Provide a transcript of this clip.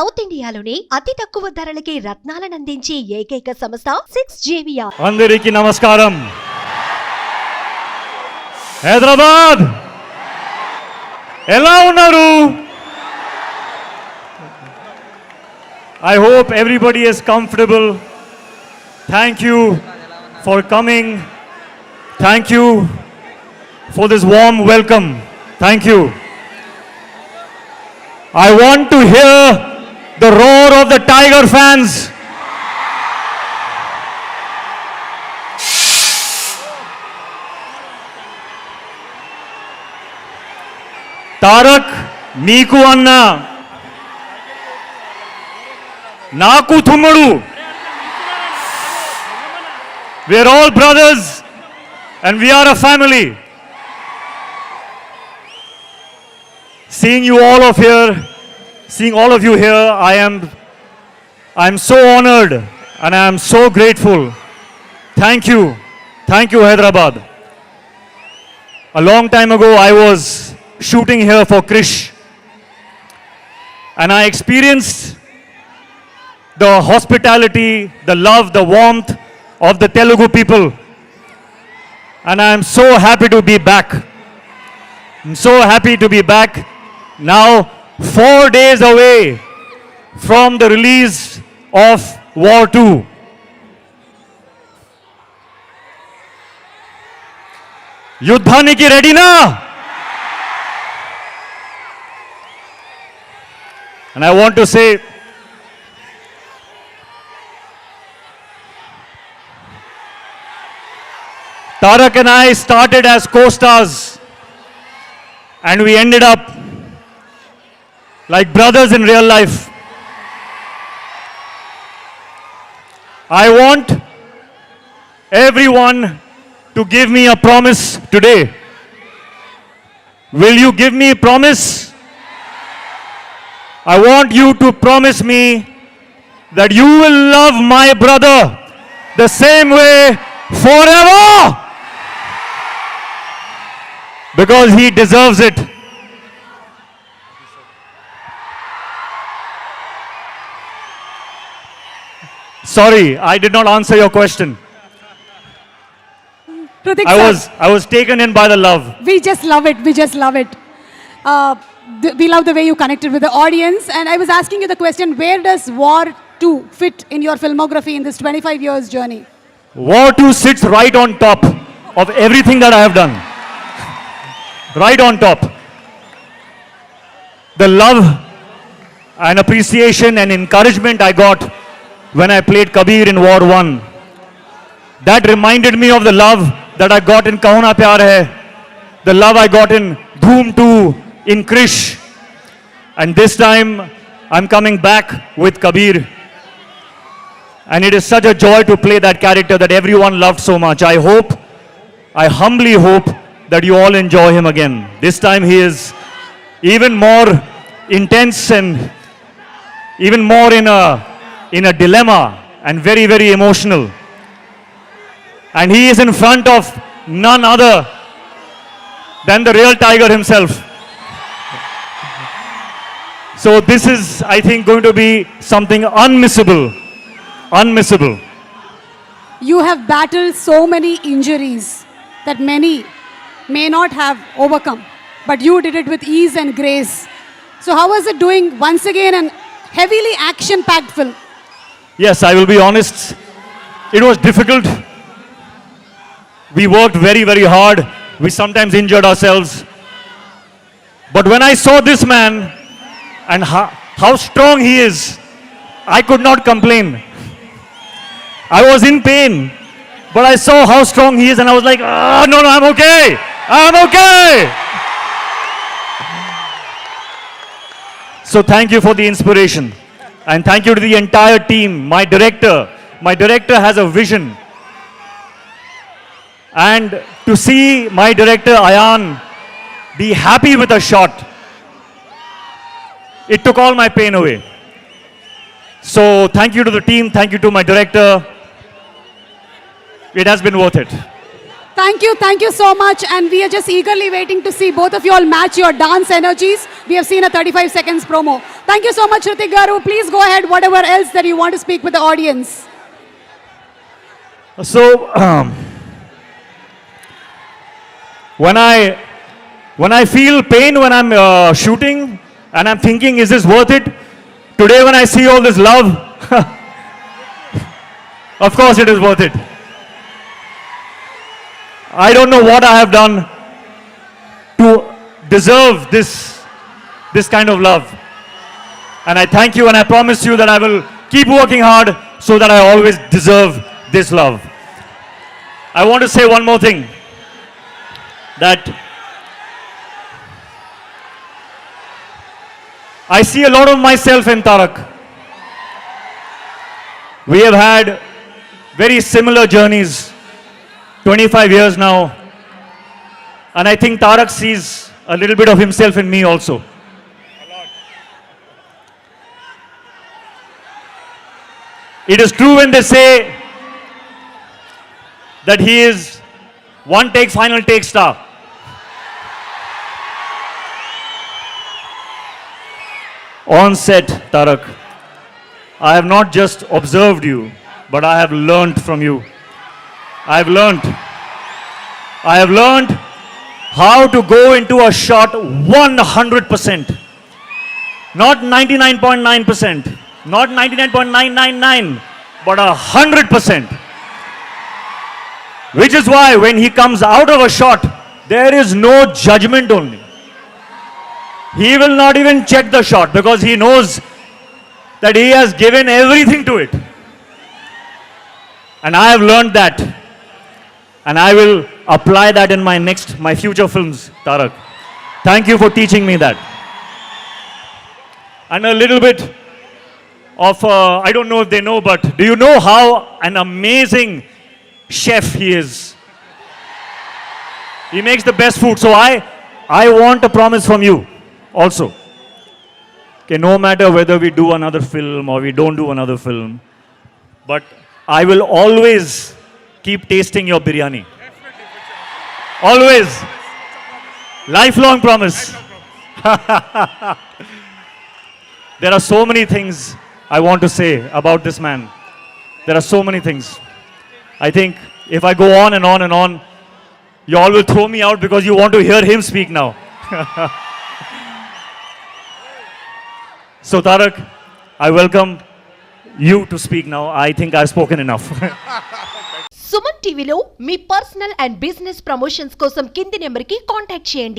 South ఇండియాలోని అతి తక్కువ ధరలకి రత్నాలను అందించే ఏకైక సంస్థ 6JVR. అందరికీ నమస్కారం. హైదరాబాద్ ఎలా ఉన్నారు? I hope everybody is comfortable. Thank you for coming. Thank you for this warm welcome. Thank you. I want to hear the roar of the Tiger fans. Tarak, Niku Anna, Naku Thumudu. We are all brothers and we are a family. Seeing you all of here, seeing all of you here, I am so honored and I am so grateful. Thank you Hyderabad. A long time ago I was shooting here for Krish and I experienced the hospitality, the love, the warmth of the Telugu people, and I am so happy to be back. I'm so happy to be back now, 4 days away from the release of War 2. Yuddhaniki ready na? And I want to say, Tarak and I started as co-stars and we ended up like brothers in real life. I want everyone to give me a promise today. Will you give me a promise? I want you to promise me that you will love my brother the same way forever. Because he deserves it. Sorry, I did not answer your question. Pratik I was taken in by the love. We just love it. We just love it. We love the way you connected with the audience. And I was asking you the question, where does War 2 fit in your filmography in this 25 years journey? War 2 sits right on top of everything that I have done. Right on top. The love and appreciation and encouragement I got when I played Kabir in War 1. That reminded me of the love that I got in Kaho Na Pyar Hai, the love I got in Dhoom 2, in Krish. And this time I'm coming back with Kabir. And it is such a joy to play that character that everyone loved so much. I humbly hope that you all enjoy him again. This time he is even more intense and even more in a dilemma and very, very emotional. And he is in front of none other than the real Tiger himself. So this is, I think, going to be something unmissable. Unmissable. You have battled so many injuries that many may not have overcome, but you did it with ease and grace. So how was it doing once again an heavily action-packed film? Yes, I will be honest. It was difficult. We worked very, very hard. We sometimes injured ourselves. But when I saw this man and how strong he is, I could not complain. I was in pain, but I saw how strong he is and I was like, oh, no, I'm okay. I'm okay. So thank you for the inspiration. And thank you to the entire team, my director. My director has a vision. And to see my director, Ayan, be happy with a shot, it took all my pain away. So thank you to the team, thank you to my director. It has been worth it. Thank you so much. And we are just eagerly waiting to see both of you all match your dance energies. We have seen a 35 seconds promo. Thank you so much, Hrithik Garu. Please go ahead, whatever else that you want to speak with the audience. So, when I feel pain when I'm shooting and I'm thinking, is this worth it? Today when I see all this love, of course it is worth it. I don't know what I have done to deserve this kind of love. And I thank you and I promise you that I will keep working hard so that I always deserve this love. I want to say one more thing, that I see a lot of myself in Tarak. We have had very similar journeys, 25 years now, and I think Tarak sees a little bit of himself in me also. It is true when they say that he is one take, final take star. On set, Tarak, I have not just observed you, but I have learnt from you. I have learnt how to go into a shot 100%. Not 99.9%, not 99.999, but 100%. Which is why when he comes out of a shot, there is no judgment only. He will not even check the shot because he knows that he has given everything to it. And I have learned that. And I will apply that in my future films, Tarak. Thank you for teaching me that. And a little bit of, I don't know if they know, but do you know how an amazing chef he is? He makes the best food. So I want a promise from you also. Okay, no matter whether we do another film or we don't do another film, but I will always keep tasting your biryani. Always. Lifelong promise. There are so many things I want to say about this man. There are so many things. I think if I go on and on and on, you all will throw me out because you want to hear him speak now. So Tarak, I welcome you to speak now. I think I've spoken enough. Suman టీవీలో మీ personal and business promotions కోసం కింది నెంబర్కి contact చేయండి.